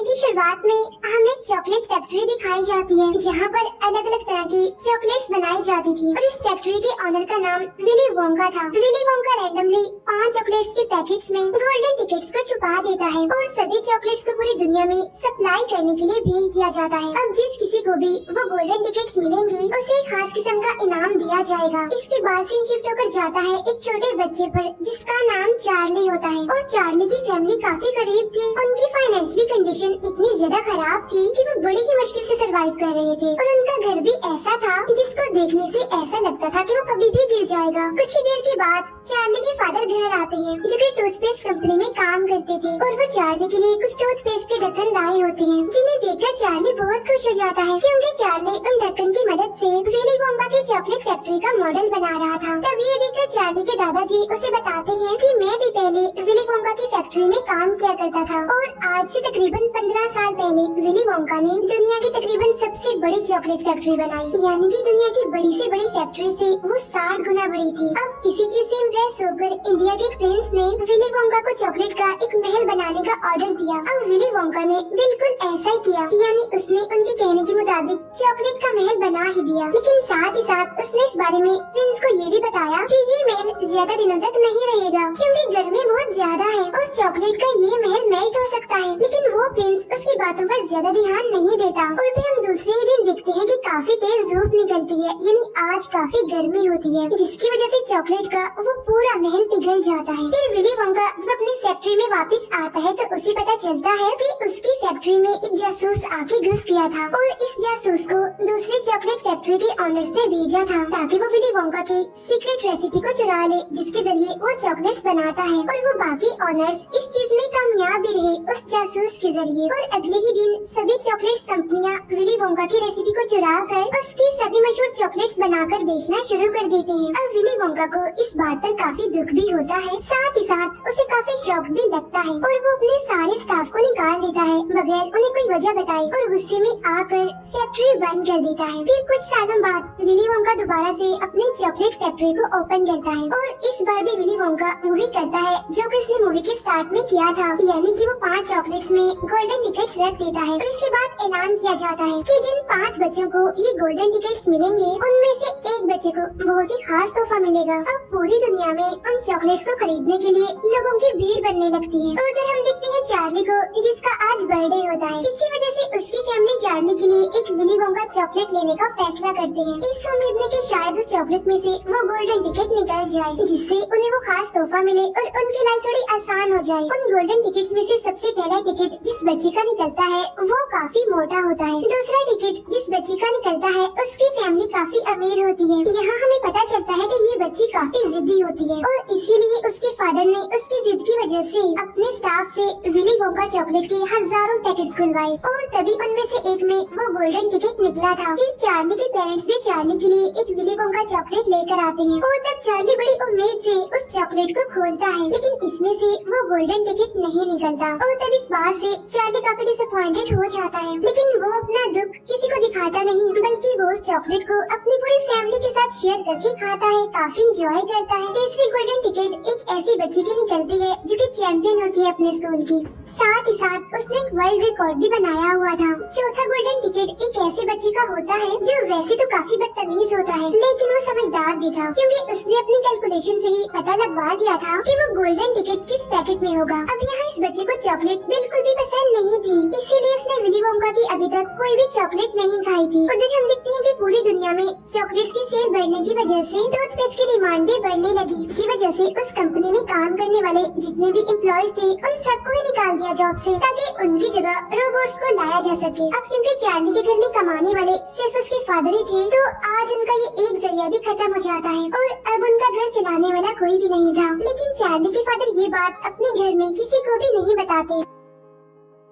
कहानी की शुरुआत में हमें एक चॉकलेट फैक्ट्री दिखाई जाती है जहाँ पर अलग अलग तरह की चॉकलेट्स बनाई जाती थी और इस फैक्ट्री के ऑनर का नाम विली वोंका था। विली वोंका रैंडमली 5 चॉकलेट्स के पैकेट्स में गोल्डन टिकट्स को छुपा देता है और सभी चॉकलेट्स को पूरी दुनिया में सप्लाई करने के लिए भेज दिया जाता है। अब जिस किसी को भी वो गोल्डन टिकट्स मिलेंगी उसे एक खास किस्म का इनाम दिया जाएगा। इसके बाद सीन शिफ्ट होकर जाता है एक छोटे बच्चे पर जिसका नाम चार्ली होता है और चार्ली की फैमिली काफी गरीब थी। उनकी फाइनेंशियली कंडीशन इतनी ज्यादा खराब थी कि वो बड़ी ही मुश्किल से सरवाइव कर रहे थे और उनका घर भी ऐसा था जिसको देखने से ऐसा लगता था कि वो कभी भी गिर जाएगा। कुछ ही देर के बाद चार्ली के फादर घर आते हैं जो कि टूथपेस्ट कंपनी में काम करते थे और वो चार्ली के लिए कुछ टूथपेस्ट के ढक्कन लाए होते हैं जिन्हें देखकर चार्ली बहुत खुश हो जाता है क्योंकि चार्ली उन ढक्कन की मदद से विली वोंका की चॉकलेट फैक्ट्री का मॉडल बना रहा था। तब ये देखकर चार्ली के दादाजी उसे बताते हैं कि मैं भी पहले विली वोंका की फैक्ट्री में काम किया करता था और आज से तकरीबन 15 साल पहले विली वोंका ने दुनिया की तकरीबन सबसे बड़ी चॉकलेट फैक्ट्री बनाई, यानी कि दुनिया की बड़ी से बड़ी फैक्ट्री से वो 60 गुना बड़ी थी। अब किसी चीज से इम्प्रेस होकर इंडिया के एक प्रिंस ने विली वोंका को चॉकलेट का एक महल बनाने का ऑर्डर दिया। अब विली वोंका ने बिल्कुल ऐसा ही किया, यानी उसने उनके कहने के मुताबिक चॉकलेट का महल बना ही दिया। लेकिन साथ ही साथ उसने इस बारे में प्रिंस को ये भी बताया कि ये महल ज्यादा दिनों तक नहीं रहेगा क्योंकि गर्मी बहुत ज्यादा है और चॉकलेट का ये महल मेल्ट हो सकता है। लेकिन वो प्रिंस उसकी बातों पर ज्यादा ध्यान नहीं देता और फिर हम दूसरे ही दिन देखते हैं कि काफी तेज धूप निकलती है, यानी आज काफी गर्मी होती है जिसकी वजह से चॉकलेट का वो पूरा महल पिघल जाता है। फिर विली वोंका जब अपनी फैक्ट्री में वापस आता है तो उसे पता चलता है कि उसकी फैक्ट्री में एक जासूस आके घुस गया था और इस जासूस को दूसरी चॉकलेट फैक्ट्री के ऑनर्स ने भेजा था ताकि वो विली वोंका की सीक्रेट रेसिपी को चुरा ले जिसके जरिए वो चॉकलेट्स बनाता है और वो बाकी ऑनर्स इस चीज में कामयाब भी रहे उस जासूस के जरिए। और अगले ही दिन सभी चॉकलेट्स कंपनियां विली वोंका की रेसिपी को चुरा कर उसकी सभी मशहूर चॉकलेट्स बनाकर बेचना शुरू कर देते हैं। अब विली वोंका को इस बात पर काफी दुख भी होता है, साथ ही साथ उसे काफी शौक भी लगता है और वो अपने सारे स्टाफ को निकाल देता है बगैर उन्हें कोई वजह बताए और गुस्से में आकर फैक्ट्री बंद कर देता है। फिर कुछ सालों बाद विली वोंका दोबारा से अपनी चॉकलेट फैक्ट्री को ओपन करता है और इस बार भी विली वोंका वही करता है जो कि उसने मूवी के स्टार्ट में किया था, यानी कि वो 5 चॉकलेट्स में गोल्डन टिकट्स रख देता है और इसके बाद ऐलान किया जाता है कि जिन 5 बच्चों को ये गोल्डन टिकट्स मिलेंगे उनमें से एक बच्चे को बहुत ही खास तोहफा मिलेगा। अब पूरी दुनिया में उन चॉकलेट्स को खरीदने के लिए लोगों की भीड़ बनने लगती है और उधर हम देखते हैं चार्ली को जिसका आज बर्थडे होता है। इसी वजह से उसकी फैमिली चार्ली के लिए एक विली वोंका चॉकलेट लेने का फैसला करते हैं इस उम्मीद में कि शायद उस चॉकलेट में से वो गोल्डन टिकट निकल जाए जिससे उन्हें वो खास तोहफा मिले और उनकी लाइफ थोड़ी आसान हो जाए। उन गोल्डन टिकट्स में से सबसे पहला टिकट जिस बच्चे का निकलता है वो काफी मोटा होता है। दूसरा टिकट जिस बच्ची का निकलता है उसकी फैमिली काफी अमीर होती है। यहाँ हमें पता चलता है कि ये बच्ची काफी जिद्दी होती है और इसीलिए उसके फादर ने उसकी जिद की वजह से अपने स्टाफ से विली वोंका चॉकलेट के हजारों पैकेट्स खुलवाए और तभी उनमें से एक में वो गोल्डन टिकट निकला था। फिर चार्ली के पेरेंट्स भी चार्ली के लिए एक विली वोंका चॉकलेट लेकर आते हैं और तब चार्ली बड़ी उम्मीद से उस चॉकलेट को खोलता है लेकिन इसमें से वो गोल्डन टिकट नहीं निकलता और तब इस बात से चार्ली काफी डिसअपॉइंटेड हो जाता है। लेकिन वो अपना दुख किसी को दिखाता नहीं बल्कि वो उस चॉकलेट को अपनी पूरी फैमिली के साथ शेयर करके खाता है, काफी इंजॉय करता है। तीसरी गोल्डन टिकट एक ऐसी बच्ची की निकलती है जो कि चैंपियन होती है अपने स्कूल की, साथ ही साथ उसने एक वर्ल्ड रिकॉर्ड भी बनाया हुआ था। चौथा गोल्डन टिकट एक ऐसे बच्चे का होता है जो वैसे तो काफी बदतमीज होता है लेकिन वो समझदार भी था क्योंकि उसने अपनी कैलकुलेशन से ही पता लगवा लिया था कि वो गोल्डन टिकट किस पैकेट में होगा। अब यहाँ इस बच्चे को चॉकलेट बिल्कुल भी पसंद नहीं थी, इसीलिए उसने विली वोंका की अभी तक कोई भी चॉकलेट नहीं खाई थी। उधर हम देखते हैं कि पूरी दुनिया में चॉकलेट्स की सेल बढ़ने की वजह से टूथपेस्ट की डिमांड भी बढ़ने लगी। इसी वजह से उस कंपनी में काम करने वाले जितने भी एम्प्लॉयज थे उन सबको ही निकाल दिया जॉब से ताकि उनकी जगह रोबोट्स को लाया जा सके। अब क्योंकि चार्ली के घर में कमाने वाले सिर्फ उसके फादर ही थे तो आज उनका ये एक जरिया भी खत्म हो जाता है और अब उनका घर चलाने वाला कोई भी नहीं था। लेकिन चार्ली के फादर ये बात अपने घर में किसी को भी नहीं बताते।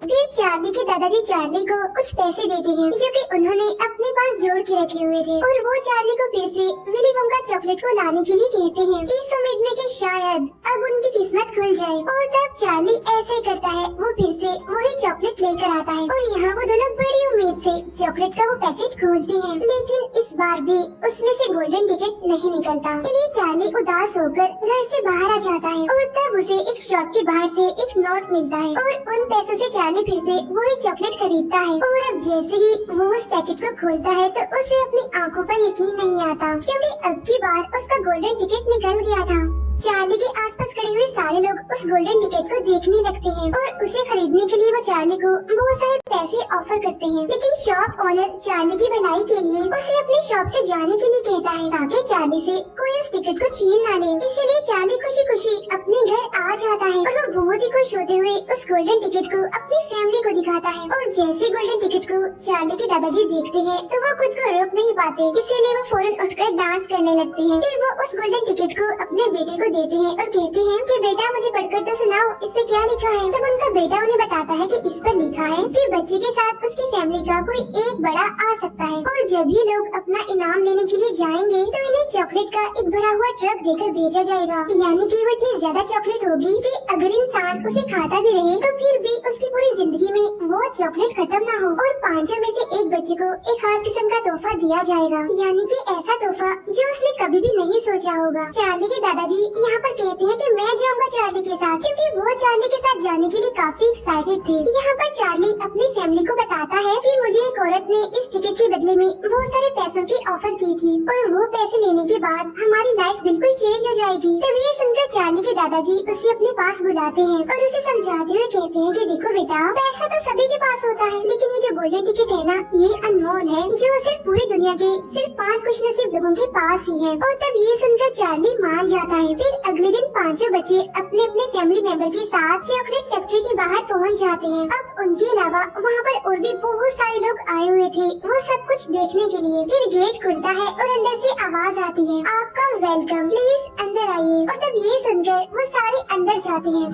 फिर चार्ली के दादाजी चार्ली को कुछ पैसे देते हैं जो कि उन्होंने अपने पास जोड़ के रखे हुए थे और वो चार्ली को फिर से विली वोंका चॉकलेट को लाने के लिए कहते हैं इस उम्मीद में कि शायद अब उनकी किस्मत खुल जाए और तब चार्ली ऐसा ही करता है, वो फिर से वही चॉकलेट गिफ्ट लेकर आता है और यहाँ वो दोनों बड़ी उम्मीद से चॉकलेट का वो पैकेट खोलते हैं, लेकिन इस बार भी उसमें से गोल्डन टिकट नहीं निकलता। इसलिए चार्ली उदास होकर घर से बाहर आ जाता है और तब उसे एक शॉप के बाहर से एक नोट मिलता है और उन पैसों से चार्ली फिर से वही चॉकलेट खरीदता है। और अब जैसे ही वो उस पैकेट को खोलता है तो उसे अपनी आंखों पर यकीन नहीं आता, क्योंकि अब की बार उसका गोल्डन टिकट निकल गया था। चार्ली के आसपास खड़े हुए सारे लोग उस गोल्डन टिकट को देखने लगते हैं और उसे खरीदने के लिए वो चार्ली को बहुत सारे पैसे ऑफर करते हैं, लेकिन शॉप ओनर चार्ली की भलाई के लिए उसे अपनी शॉप से जाने के लिए कहता है ताकि चार्ली से कोई उस टिकट को छीन ना ले। इसीलिए चार्ली खुशी खुशी अपने घर आ जाता है और वो बहुत ही खुश होते हुए उस गोल्डन टिकट को अपनी फैमिली को दिखाता है। और जैसे गोल्डन टिकट को चार्ली के दादाजी देखते हैं तो वो खुद को रोक नहीं पाते, इसीलिए वो फौरन उठकर डांस करने लगते हैं। फिर वो उस गोल्डन टिकट को अपने बेटे को देते हैं और कहते हैं कि बेटा मुझे पढ़कर तो सुनाओ, इस पे क्या लिखा है। तब उनका बेटा उन्हें बताता है कि इस पर लिखा है कि बच्चे के साथ उसकी फैमिली का कोई एक बड़ा आ सकता है और जब ये लोग अपना इनाम लेने के लिए जाएंगे तो इन्हें चॉकलेट का एक भरा हुआ ट्रक देकर भेजा जाएगा। यानी कि वो इतनी ज्यादा चॉकलेट होगी कि अगर इंसान उसे खाता भी रहे तो फिर भी उसकी पूरी जिंदगी में वो चॉकलेट खत्म ना हो और 5 में से एक बच्चे को एक खास किस्म का तोहफा दिया जाएगा, यानी कि ऐसा तोहफा जो उसने कभी भी नहीं सोचा होगा। चार्ली के दादाजी यहाँ पर कहते हैं कि मैं जाऊंगा चार्ली के साथ, क्योंकि वो चार्ली के साथ जाने के लिए काफी एक्साइटेड थे। यहाँ पर चार्ली अपनी फैमिली को बताता है कि मुझे एक औरत ने इस टिकट के बदले में बहुत सारे पैसों की ऑफर की थी और वो पैसे लेने के बाद हमारी लाइफ बिल्कुल चेंज हो जाएगी। तभी ये सुनकर चार्ली के दादाजी उसे अपने पास बुलाते हैं और उसे समझाते हुए कहते हैं कि देखो बेटा, पैसा तो सभी के पास होता है, लेकिन ये जो गोल्डन टिकट है ना, ये अनमोल है, जो सिर्फ पूरी दुनिया के सिर्फ 5 खुशनसीब लोगों के पास ही है। और तब ये सुनकर चार्ली मान जाता है। फिर अगले दिन 5 बच्चे अपने अपने फैमिली मेंबर के साथ चॉकलेट फैक्ट्री के बाहर पहुंच जाते हैं। अब उनके अलावा वहां पर और भी बहुत सारे लोग आए हुए थे वो सब कुछ देखने के लिए। फिर गेट खुलता है और अंदर से आवाज आती है, आपका वेलकम, प्लीज अंदर आइए। और तब ये सुनकर वो सारे अंदर जाते हैं।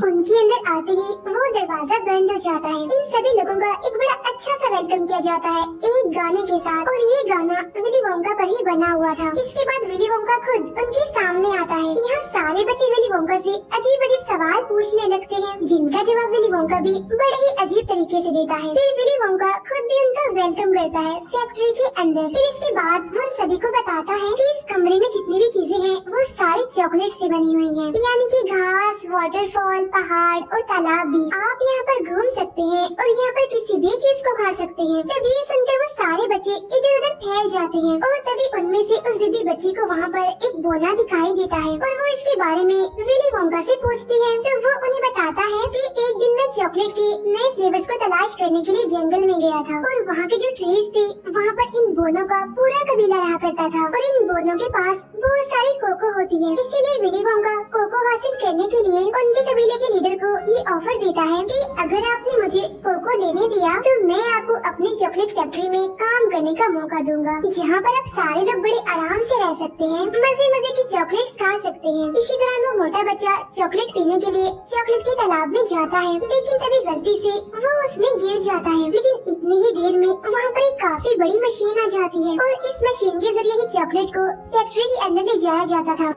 उनके अंदर आते ही वो दरवाजा बंद हो जाता है। इन सभी लोगों का एक बड़ा अच्छा सा वेलकम किया जाता है एक गाने के साथ, और ये गाना विली वोंका पर ही बना हुआ था। इसके बाद विली वोंका खुद उनके सामने आता है। यहाँ सारे बच्चे विली वोंका से अजीब अजीब सवाल पूछने लगते हैं, जिनका जवाब विली वोंका भी बड़े ही अजीब तरीके से देता है। फिर विली वोंका खुद भी उनका वेलकम करता है फैक्ट्री के अंदर। फिर इसके बाद उन सभी को बताता है कि इस कमरे में जितनी भी चीजें हैं वो सारी चॉकलेट से बनी हुई हैं, यानी कि घास, वाटरफॉल, पहाड़ और तालाब भी। आप यहाँ पर घूम सकते हैं और यहाँ पर किसी भी चीज को खा सकते हैं। तभी सुनकर वो सारे बच्चे इधर उधर फैल जाते हैं और तभी उनमें से उस जिद्दी बच्ची को वहाँ पर एक बोना दिखाई देता है और वो इसके बारे में विली वोंका से पूछती है। तो वो उन्हें बताता है कि एक दिन मैं चॉकलेट के नए फ्लेवर्स को तलाश करने के लिए जंगल में गया था और वहाँ के जो ट्रीज थे वहाँ पर इन बोनों का पूरा कबीला रहा करता था और इन बोनों के पास बहुत सारी कोको होती है। इसीलिए विली वोंका कोको हासिल करने के लिए उनके कबीले के लीडर को ये ऑफर देता है कि अगर आपने मुझे कोको लेने दिया तो मैं आपको अपनी चॉकलेट फैक्ट्री में काम करने का मौका दूंगा, जहाँ पर आप सारे लोग बड़े आराम से रह सकते हैं, मजे मजे की चॉकलेट्स खा सकते हैं। इसी दौरान वो मोटा बच्चा चॉकलेट पीने के लिए चॉकलेट के तालाब में जाता है, लेकिन तभी गलती से वो उसमें गिर जाता है। लेकिन इतनी ही देर में वहाँ पर एक काफी बड़ी मशीन आ जाती है और इस मशीन के जरिए ही चॉकलेट को फैक्ट्री के अंदर ले जाया जाता था।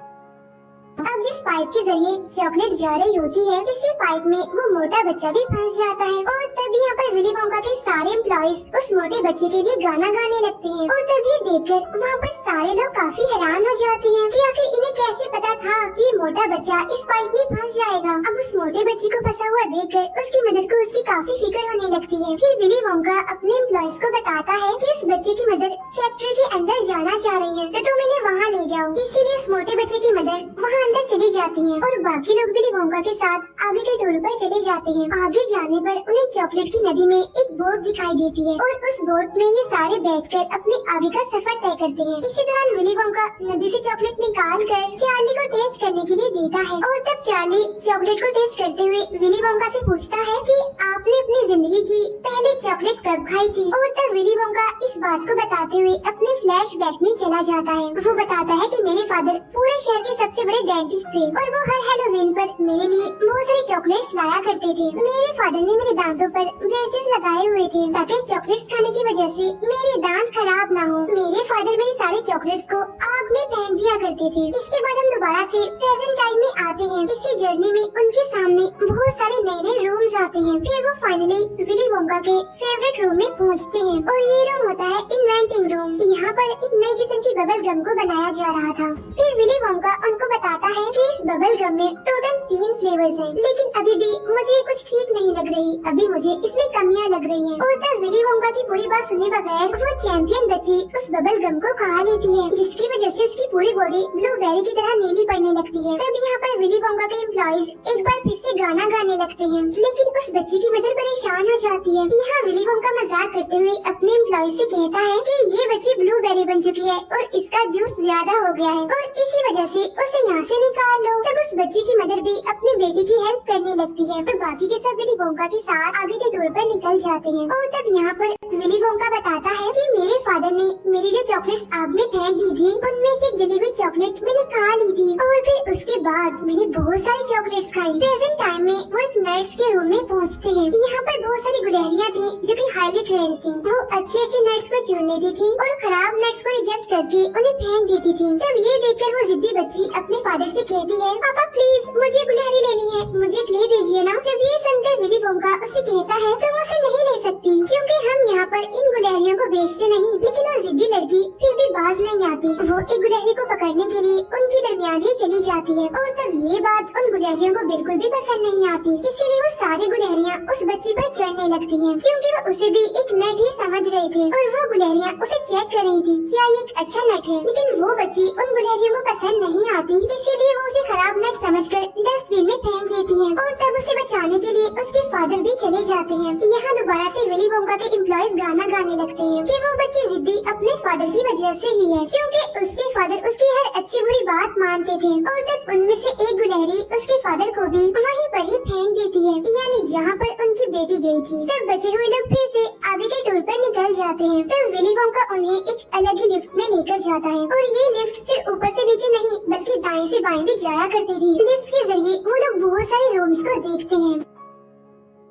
अब जिस पाइप के जरिए चॉकलेट जा रही होती है, इसी पाइप में वो मोटा बच्चा भी फंस जाता है और तभी यहाँ पर विली वोंका के सारे एम्प्लॉइज उस मोटे बच्चे के लिए गाना गाने लगते हैं और तब ये देखकर वहाँ पर सारे लोग काफी हैरान हो जाते हैं कि आखिर इन्हें कैसे पता था कि ये मोटा बच्चा इस पाइप में फंस जाएगा। अब उस मोटे बच्चे को फंसा हुआ देखकर उसकी मदर को उसकी काफी फिक्र होने लगती है। फिर विली वोंका अपने एम्प्लॉइज को बताता है कि इस बच्चे की मदर फैक्ट्री के अंदर जाना चाह रही है, तो तुम इन्हें वहाँ ले जाओ। इसीलिए उस मोटे बच्चे की मदर वहाँ अंदर चली जाती हैं और बाकी लोग विली वोंका के साथ आगे के टूर पर चले जाते हैं। आगे जाने पर उन्हें चॉकलेट की नदी में एक बोट दिखाई देती है और उस बोट में ये सारे बैठकर अपने आगे का सफर तय करते हैं। इसी दौरान विली वोंका नदी से चॉकलेट निकाल कर चार्ली को टेस्ट करने के लिए देता है और तब चार्ली चॉकलेट को टेस्ट करते हुए विली वोंका से पूछता है कि आपने अपनी जिंदगी की पहली चॉकलेट कब खाई थी। और तब विली वोंका इस बात को बताते हुए अपने फ्लैशबैक में चला जाता है। वो बताता है कि मेरे फादर पूरे शहर के सबसे बड़े डेंटिस्ट थे और वो हर हैलोवीन पर मेरे लिए बहुत सारी चॉकलेट्स लाया करते थे। मेरे फादर ने मेरे दांतों पर ब्रेसेस लगाए हुए थे ताकि चॉकलेट्स खाने की वजह से मेरे दांत खराब ना हो। मेरे फादर मेरी सारी चॉकलेट्स को आग में फेंक दिया करते थे। इसके बाद हम दोबारा से प्रेजेंट टाइम में आते हैं। इसी जर्नी में उनके सामने बहुत सारे नए नए रूम्स आते हैं। फिर वो फाइनली ही विली वोंका के फेवरेट रूम में पहुंचते हैं और ये रूम होता है इन्वेंटिंग रूम। यहाँ पर एक नई किस्म की बबल गम को बनाया जा रहा था। फिर विली वोंका उनको बताता है कि इस बबल गम में टोटल 3 फ्लेवर्स हैं, लेकिन अभी भी मुझे कुछ ठीक नहीं लग रही, अभी मुझे इसमें कमियां लग रही हैं। और तब विली वोंका की पूरी बात सुने बगैर वो चैंपियन बच्ची उस बबल गम को खा लेती है, जिसकी वजह से उसकी पूरी बॉडी ब्लूबेरी की तरह नीली पड़ने लगती है। तब यहाँ पर विली वोंका के एम्प्लॉइज एक बार फिर से गाना गाने लगते हैं, लेकिन उस बच्ची की मदर परेशान हो जाती है। यहाँ विली वोंका मजाक करते हुए अपने एम्प्लॉइज से कहता है कि ये बच्ची ब्लूबेरी बन चुकी है और इसका जूस ज्यादा हो गया है और इसी वजह से उसे यहाँ से निकाल लो। तब उस बच्ची की मदर भी अपनी बेटी की हेल्प करने लगती है और बाकी के सब विली वोंका के साथ आगे के टूर पर निकल जाते हैं। और तब यहाँ पर विली वोंका बताता है कि मेरे फादर ने मेरी जो चॉकलेट्स आग में फेंक दी थी उनमें से जली हुई चॉकलेट मैंने खा ली थी और फिर उसके बाद मैंने बहुत सारी चॉकलेट्स खाई। प्रेजेंट टाइम में वो एक नर्स के रूम में पहुँचते हैं। यहाँ पर बहुत सारी गुलहरियाँ थी जो कि हाईली ट्रेंड थी। वो अच्छे नट्स को चुन लेती थी और खराब नट्स को रिजेक्ट करके उन्हें फेंक देती थी। तब ये देखकर वो जिद्दी बच्ची अपने फादर से कहती है, पापा प्लीज मुझे गुलहरी लेनी है, मुझे क्ले दीजिए ना। जब ये सुनकर विली वोंका उससे कहता है तुम उसे नहीं ले सकती क्योंकि हम यहाँ पर इन गुलहरियों को बेचते नहीं। लेकिन वो जिद्दी लड़की फिर भी बाज नहीं आती। वो एक गुलहरी को पकड़ने के लिए उनके दरमियान ही चली जाती है और तब ये बात उन गुलहरियों को बिल्कुल भी पसंद नहीं आती। इसीलिए वो सारी गुलहरियाँ उस बच्ची पर चढ़ने लगती हैं क्योंकि वो उसे भी एक नट ही समझ रहे थे और वो गुलहरियाँ उसे चेक कर रही थी क्या ये एक अच्छा नट है। लेकिन वो बच्ची उन गुलहरियों को पसंद नहीं आती, इसीलिए वो उसे खराब नट समझकर डस्टबिन में फेंक देती है और तब उसे बचाने के लिए उसके फादर भी चले जाते हैं। यहाँ दोबारा से विली वोंका के एम्प्लॉइज गाना गाने लगते हैं कि वो बच्ची जिद्दी अपने फादर की वजह से ही है क्योंकि उसके फादर उसकी हर अच्छी बुरी बात मानते थे। और तब उनमें से एक गुलहरी उसके फादर को भी वहीं पर ही फेंक देती है, यानी जहाँ पर उनकी बेटी गई थी। तब बचे हुए लोग फिर से आगे के टूर पर निकल जाते हैं। तब विली वोंका उन्हें एक अलग ही लिफ्ट में लेकर जाता है और ये लिफ्ट सिर्फ ऊपर से नीचे नहीं बल्कि दाएं से बाएं भी जाया करती थी। लिफ्ट के जरिए वो लोग बहुत सारे रूम्स को देखते हैं।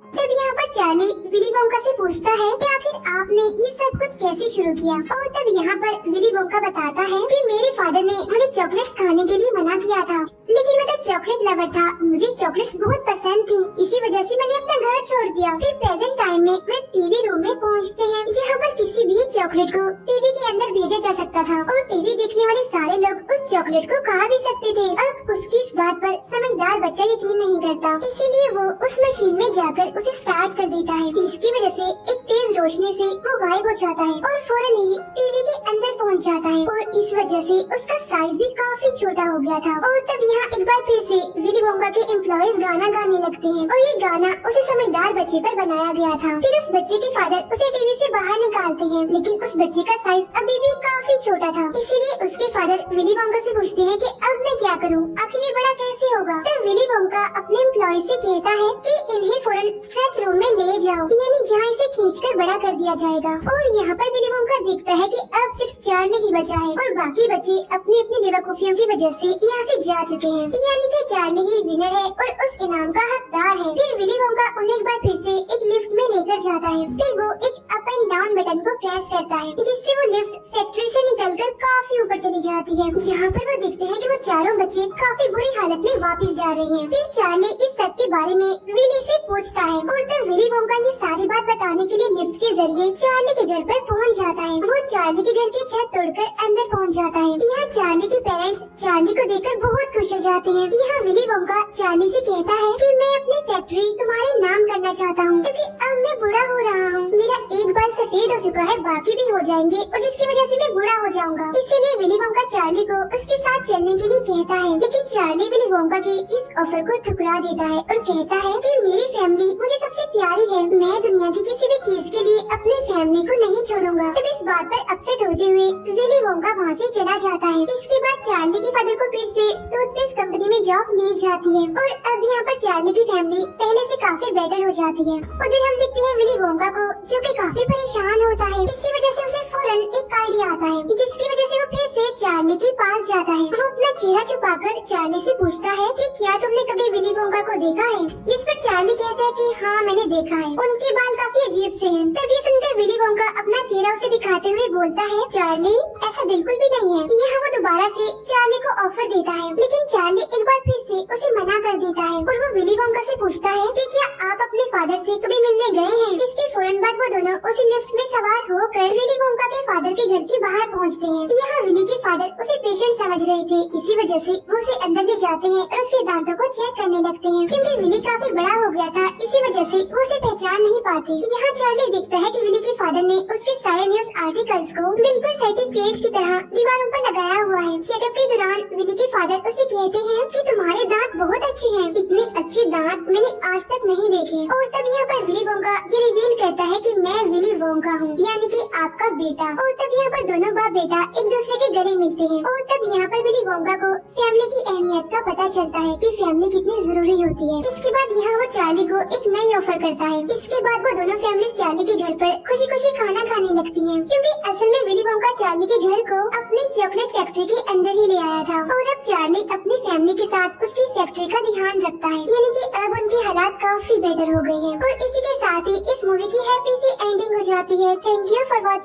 तब यहाँ पर चार्ली विली वोंका से पूछता है कि आखिर आपने ये सब कुछ कैसे शुरू किया। और तब यहाँ पर विली वोंका बताता है कि मेरे फादर ने मुझे चॉकलेट्स खाने के लिए मना किया था, लेकिन मैं तो चॉकलेट लवर था, मुझे चॉकलेट्स बहुत पसंद थी, इसी वजह से मैंने अपना घर छोड़ दिया। फिर प्रेजेंट टाइम में वे टीवी रूम में पहुँचते हैं जहाँ पर किसी भी चॉकलेट को टीवी के अंदर भेजा जा सकता था और टीवी देखने वाले सारे लोग उस चॉकलेट को खा भी सकते थे। अब उसकी इस बात पर समझदार बच्चा यकीन नहीं करता, इसीलिए वो उस मशीन में जाकर उसे स्टार्ट कर देता है, जिसकी वजह से एक तेज रोशनी से वो गायब हो जाता है और फौरन ही टीवी के अंदर पहुंच जाता है और इस वजह से उसका साइज भी काफी छोटा हो गया था। और तब यहाँ एक बार फिर से विली वोंका के एम्प्लॉइज गाना गाने लगते हैं और ये गाना उसे समझदार बच्चे पर बनाया गया था। फिर उस बच्चे के फादर उसे टीवी से बाहर निकालते हैं, लेकिन उस बच्चे का साइज अभी भी काफी छोटा था, इसीलिए उसके फादर विली वोंका से पूछते हैं कि अब मैं क्या करूँ, आखिर ये बड़ा कैसे होगा। तब विली वोंका अपने एम्प्लॉय से कहता है कि इन्हें फौरन स्ट्रेच रूम में ले जाओ, यानी जहाँ इसे खींचकर बड़ा कर दिया जाएगा। और यहाँ पर विली वोंका देखता है कि अब सिर्फ चार्ली ही बचा है और बाकी बच्चे अपनी अपनी बेवकूफियों की वजह से यहाँ से जा चुके हैं, यानी कि चार्ली ही विनर है और उस इनाम का हकदार है। फिर विली वोंका उन्हें एक बार फिर से एक लिफ्ट में लेकर जाता है। फिर वो एक अप एंड डाउन बटन को प्रेस करता है, जिससे वो लिफ्ट फैक्ट्री से निकलकर काफी ऊपर चली जाती है, जहाँ पर वो देखते हैं कि वो चारों बच्चे काफी बुरी हालत में वापस जा रहे हैं। फिर चार्ली इस सब के बारे में विली से पूछता है और तब विली वोंका ये सारी बात बताने के लिए लिफ्ट के जरिए चार्ली के घर पर पहुंच जाता है। वो चार्ली के घर की छत तोड़कर अंदर पहुंच जाता है। यहाँ चार्ली के पेरेंट्स चार्ली को देखकर बहुत खुश हो जाते हैं। यहाँ विली वोंका चार्ली से कहता है कि मैं अपनी फैक्ट्री तुम्हारे नाम करना चाहता हूँ क्योंकि अब मैं बूढ़ा हो रहा हूँ, मेरा एक बाल सफेद हो चुका है, बाकी भी हो जाएंगे और जिसकी वजह से मैं बूढ़ा हो जाऊंगा। इसीलिए विली वोंका चार्ली को उसके साथ चलने के लिए कहता है, लेकिन चार्ली विली वोंका के इस ऑफर को ठुकरा देता है और कहता है कि मेरी फैमिली मुझे सबसे प्यारी है, मैं दुनिया की किसी भी चीज के लिए अपने फैमिली को नहीं छोड़ूंगा। तब इस बात पर अपसेट होते हुए विली वोंका वहाँ से चला जाता है। इसके बाद चार्ली के फादर को फिर से टूथपेस्ट कंपनी में जॉब मिल जाती है और अब यहाँ पर चार्ली की फैमिली पहले से काफी बेटर हो जाती है। उधर हम देखते हैं विली वोंका को जो कि काफी परेशान होता है, इसी वजह से उसे फौरन एक आइडिया आता है, जिसकी वजह से वो फिर से चार्ली के पास जाता है। वो अपना चेहरा छुपाकर चार्ली से पूछता है कि क्या तुमने कभी विली वोंका को देखा है, जिस पर चार्ली कहता है कि हाँ मैंने देखा है, उनके बाल काफी अजीब से हैं। तभी सुनकर विली वोंका अपना चेहरा उसे दिखाते हुए बोलता है, चार्ली ऐसा बिल्कुल भी नहीं है। यहाँ वो दोबारा से चार्ली को ऑफर देता है, लेकिन चार्ली एक बार फिर से उसे मना कर देता है और वो विली वोंका से पूछता है कि क्या आप अपने फादर से कभी मिलने गए हैं बाद वो दोनों उसी लिफ्ट में सवार होकर विली वोंका के फादर के घर के बाहर पहुंचते हैं। यहाँ विली के फादर उसे पेशेंट समझ रहे थे, इसी वजह से वो उसे अंदर ले जाते हैं और उसके दांतों को चेक करने लगते हैं। क्योंकि विली काफी बड़ा हो गया था, इसी वजह से वो उसे पहचान नहीं पाते। यहाँ चार्ली देखता है कि विली के फादर ने उसके सारे न्यूज आर्टिकल्स को बिल्कुल सर्टिफिकेट्स की तरह दीवारों पर लगाया हुआ है। चेकअप के दौरान विली के फादर उसे कहते हैं कि तुम्हारे दांत बहुत अच्छे हैं, इतने अच्छे दांत मैंने आज तक नहीं देखे। और तब यहाँ पर विली वोंका ये रिवील करता है कि मैं विली वोंका हूँ, यानी कि आपका बेटा। और तब यहाँ पर दोनों बाप बेटा एक दूसरे के गले मिलते हैं। और तब यहाँ पर विली वोंका को फैमिली की अहमियत का पता चलता है कि फैमिली कितनी जरूरी होती है। इसके बाद यहाँ वो चार्ली को एक नई ऑफर करता है। इसके बाद वो दोनों फैमिली चार्ली के घर पर खुशी खुशी खाना खाने लगती है, क्योंकि असल में विली वोंका चार्ली के घर को अपनी चॉकलेट फैक्ट्री के अंदर ही ले आया था। और अब चार्ली अपनी फैमिली के साथ उसकी फैक्ट्री का ध्यान रखता है, यानी कि अब उनकी हालात काफी बेटर हो गई है। और इसी के साथ ही इस मूवी की हैप्पी सी एंडिंग हो जाती है। Thank you for watching.